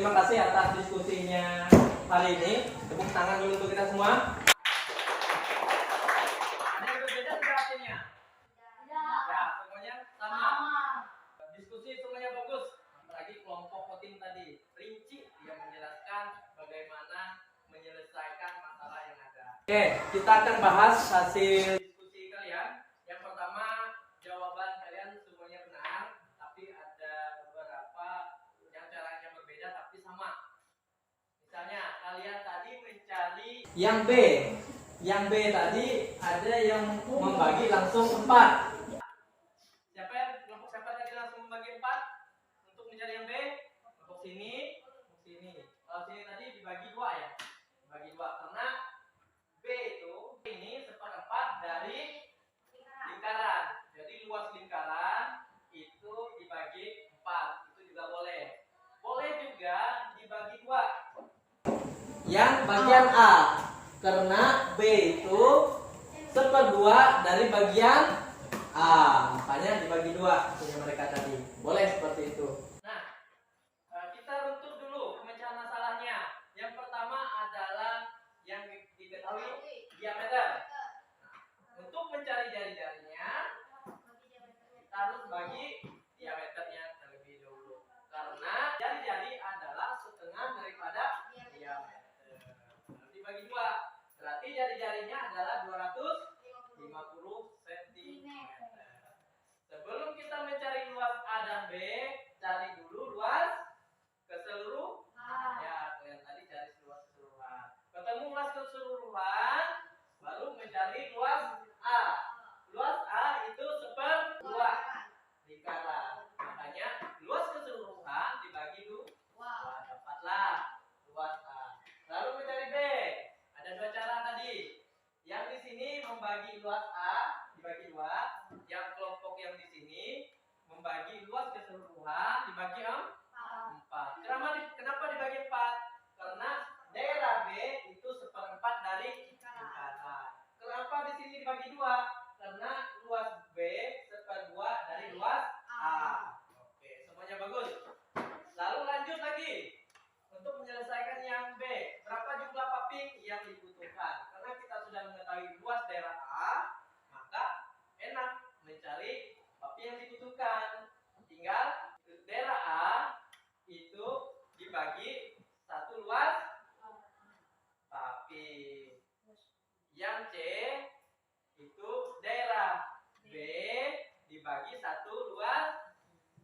terima kasih atas diskusinya hari ini. Tepuk tangan dulu untuk kita semua. Ada yang berbeda tidak hasilnya? Ya, semuanya sama. Diskusi semuanya bagus. Apalagi kelompok voting tadi rinci yang menjelaskan bagaimana menyelesaikan masalah yang ada. Oke, kita akan bahas hasil diskusi kalian. Yang pertama, jawaban kalian semuanya benar, tapi ada beberapa yang caranya berbeda tapi sama. Misalnya kalian tadi mencari yang B. Yang B tadi ada yang membagi langsung 4. Kelompok siapa tadi langsung membagi 4 untuk mencari yang B? Kelompok sini, sini. Kalau sini tadi dibagi 2 ya. Dibagi 2 karena B itu ini 1/4 dari lingkaran. Jadi luas lingkaran itu dibagi 4. Itu juga boleh. Boleh juga dibagi 2. Yang bagian A, karena B itu 1/2 dari bagian A, makanya dibagi 2 punya mereka tadi. Boleh seperti itu. Nah, kita runtut dulu pemecahan masalahnya. Yang pertama adalah yang diketahui diameter. Nah, untuk mencari jari-jarinya, kita harus bagi diameternya terlebih dahulu. Karena jari-jari adalah setengah daripada diameter. Dibagi 2, berarti jari-jarinya adalah 250 cm. Sebelum kita mencari luas A dan B, cari dulu luas keseluruhan. Ya, kalian tadi cari luas keseluruhan. Ketemu luas keseluruhan, baru mencari luas A. Luas A itu 1/2 lingkaran. Makanya luas keseluruhan dibagi 2. Dapatlah luas A. Lalu mencari B. Ada 2 cara tadi. Yang di sini membagi luas A dibagi 2. Yang kelompok yang di sini membagi luas keseluruhan dibagi 4. Kenapa dibagi 4? Karena daerah B itu 1/4 dari lingkaran. Kenapa di sini dibagi 2? Karena luas B 1/2 dari luas A. Oke, semuanya bagus. Lalu lanjut lagi. Untuk menyelesaikan yang B, berapa jumlah paping yang dibutuhkan? Karena kita sudah mengetahui luas daerah A, maka enak mencari paping yang dibutuhkan. Tinggal daerah A itu dibagi 1 luas paping. Yang C itu daerah B dibagi 1 luas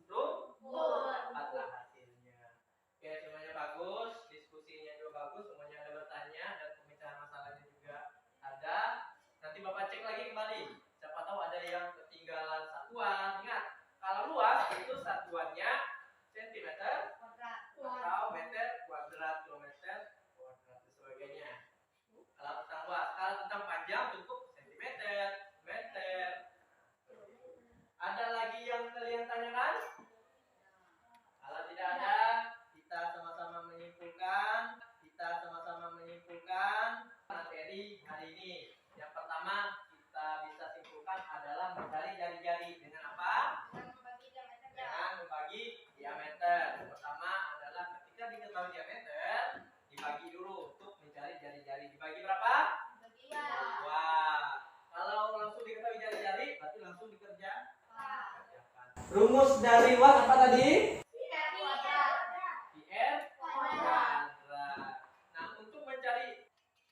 rumput. Dapatlah hasilnya. Oke, semuanya bagus, diskusinya juga bagus, semuanya ada bertanya dan pemecahan masalahnya juga ada. Nanti Bapak cek lagi kembali. Siapa tahu ada yang ketinggalan satuan. Ingat, kalau luas itu satuannya sentimeter atau meter kuadrat, kilometer kuadrat dan sebagainya. Kalau tentang luas, kalau tentang panjang cukup sentimeter, meter. Ada lagi yang kalian tanyakan? Kalau tidak ada, kita sama-sama menyimpulkan materi hari ini. Yang pertama kita bisa simpulkan adalah mencari jari-jari dengan apa? Dengan membagi diameter. Yang pertama adalah ketika diketahui diameter, dibagi dulu untuk mencari jari-jari. Dibagi berapa? 2. Kalau langsung diketahui jari-jari, berarti langsung dikerjakan. Rumus dari luas apa tadi? Kuadrat. Nah, untuk mencari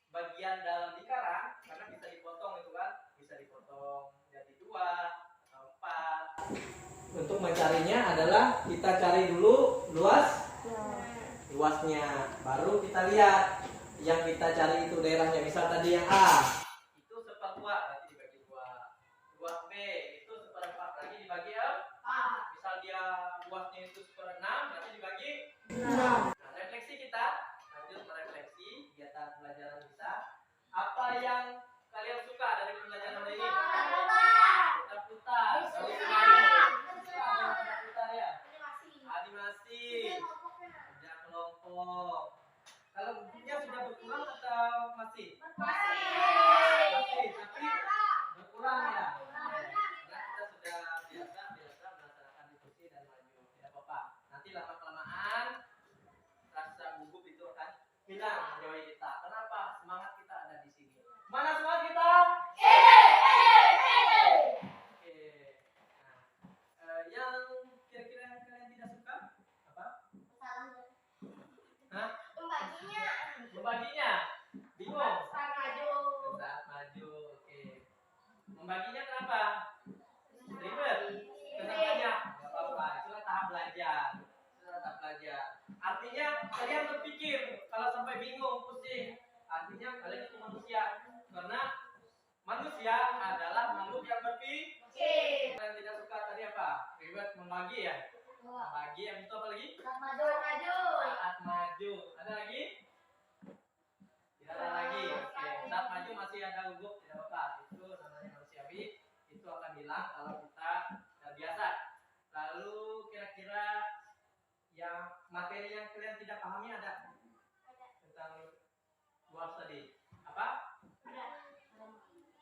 bagian dalam lingkaran, karena bisa dipotong itu kan, bisa dipotong jadi 2 atau 4. Untuk mencarinya adalah kita cari dulu luasnya, baru kita lihat yang kita cari itu daerahnya. Misal tadi yang A itu 1/2 berarti dibagi 2. Luas B itu 1/4 lagi dibagi 4. Misal dia luasnya itu 1/6 berarti dibagi 6. Nah, refleksi kita lanjut merefleksi kegiatan pelajaran kita. Apa yang kalian suka dari pembelajaran hari ini? Putar-putar. Kalau kemarin putar ya. Animasi. Kerja kelompok. Kalau bukunya sudah berkurang atau masih? Masih, tapi berkurang ya. Karena kita sudah biasa melaksanakan diskusi dan maju. Tidak apa-apa. Nanti lama-kelamaan hilang menjauhi kita. Kenapa? Semangat kita ada di sini. Mana semangat kita? Oke. Nah, yang kira-kira yang kalian tidak suka apa? Hah? Membaginya. Bingung? Saat maju. Saat maju. Oke. Membaginya kenapa? Ribet. Kenapa banyak? Gak apa-apa. Itulah tahap belajar. Itulah tahap belajar. Artinya kalian berpikir kalau sampai bingung, pusing. Artinya kalian itu manusia. Karena manusia adalah makhluk yang berpikir. Kalian tidak suka tadi apa? Ribet membagi ya? Membagi yang itu apa lagi? Saat maju. Saat maju. Ada lagi? Tidak ada lagi. Oke. Saat maju masih ada gugup, tidak apa-apa. Itu namanya manusiawi. Itu akan hilang kalau kita terbiasa. Lalu kira-kira yang materi yang kalian tidak pahami ada tentang luas tadi apa?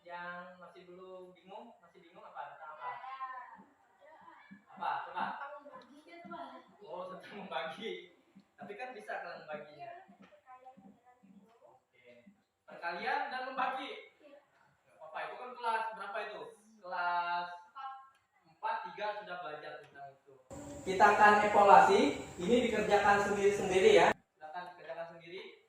Yang masih belum bingung, apa tentang apa? Apa? Coba. Oh, tentang membagi. Tapi kan bisa kalian membaginya. Oke. Perkalian dan membagi. Gak apa-apa, itu kan kelas berapa itu? Kelas 4, 3 sudah belajar tentang itu. Kita akan evaluasi. Ini dikerjakan sendiri-sendiri ya. Silakan dikerjakan sendiri.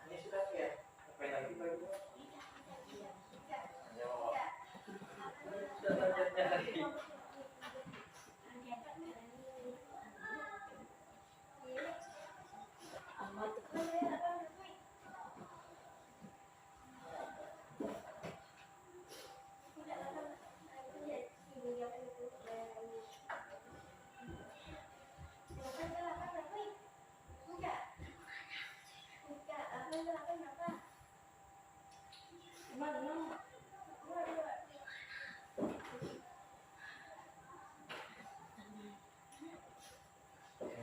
Ini sudah ya. Apa lagi Pak? Sudah belajar lagi.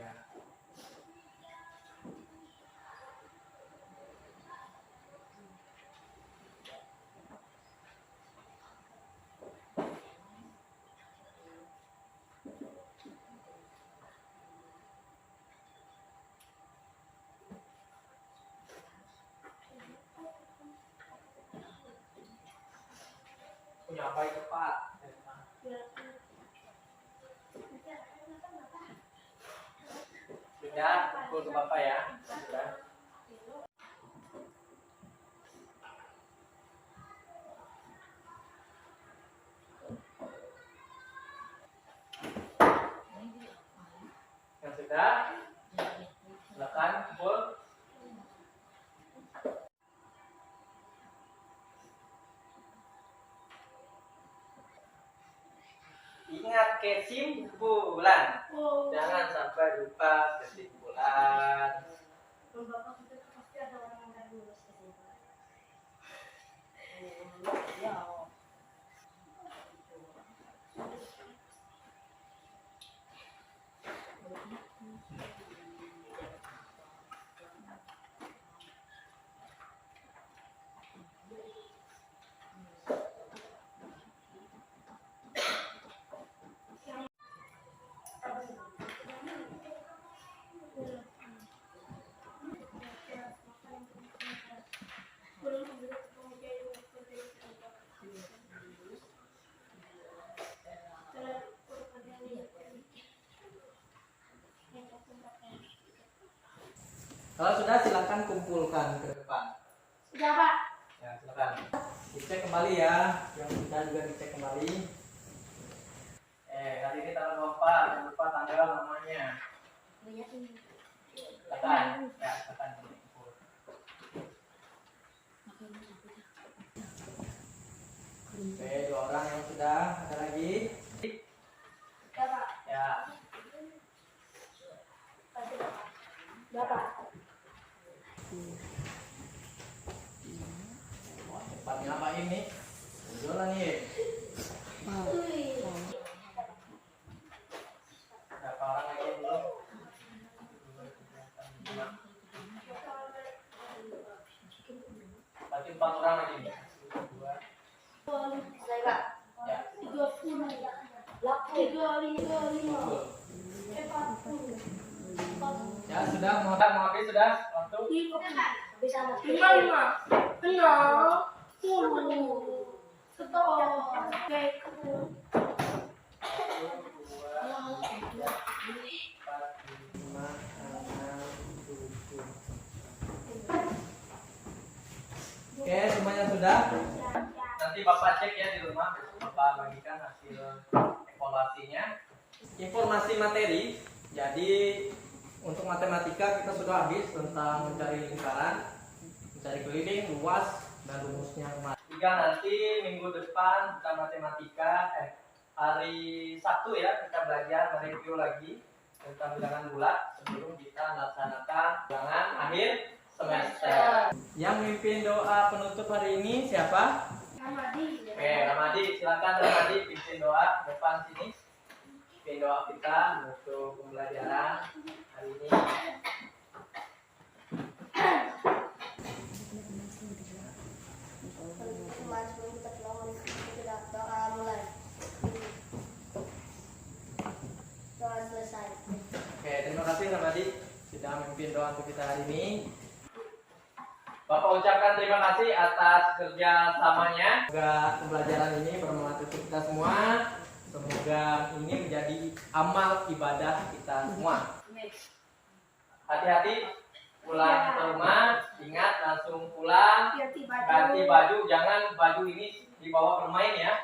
Ya. Punya apa yang tepat? Sudah, pukul ke Bapak ya. Sudah. Yang sudah, silakan pukul. Ingat kesimpulan. Jangan sampai lupa kesimpulan. Bapak kita pasti ada orang yang nggak lulus kesimpulan. Kalau sudah silakan kumpulkan ke depan. Sudah Pak. Ya, silakan. Dicek kembali ya. Yang sudah juga dicek kembali. Hari ini tanggal 24, jangan lupa tanggal namanya. Silakan. Ya, silakan. Oke, 2 orang yang sudah. Ada lagi? Ya Pak. Ya. Ya Pak. Wah, cepatnya apa ini? Udah nih. Berapa orang lagi yang belum? Berarti 4 orang lagi. 2. Saya Pak. Ya. 30. 35. Ya, sudah mau habis sudah waktu. Bisa masuk. 5. 6. 10. Stop. Oke. 2, 4, 5, 6, 7. Oke, semuanya sudah. Nanti Bapak cek ya di rumah, Bapak bagikan hasil evaluasinya. Informasi materi. Jadi untuk matematika kita sudah habis tentang mencari lingkaran, mencari keliling, luas, dan rumusnya. Jika nanti minggu depan kita matematika, hari Sabtu ya kita belajar mereview lagi tentang bilangan bulat sebelum kita melaksanakan bilangan akhir semester. Yang mimpin doa penutup hari ini siapa? Ramadi. Oke, Ramadi, silakan Ramadi pimpin doa depan sini. Pimpin doa kita untuk pembelajaran hari ini. Sebelum kita doa mulai. Doa selesai. Oke, terima kasih Ramadi sudah memimpin doa untuk kita hari ini. Bapak ucapkan terima kasih atas kerja samanya. Semoga pembelajaran ini bermanfaat untuk kita semua. Semoga ini menjadi amal ibadah kita semua. Hati-hati pulang ke rumah. Ingat langsung pulang. Ganti baju. Jangan baju ini dibawa bermain ya.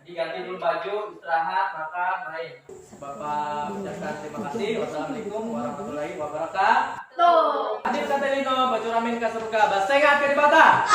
Jadi ganti dulu baju, istirahat, makan, main. Bapak ucapkan terima kasih. Wassalamualaikum warahmatullahi wabarakatuh. Hadir Katelino, baju ramin ke surga. Basengat ke dibata.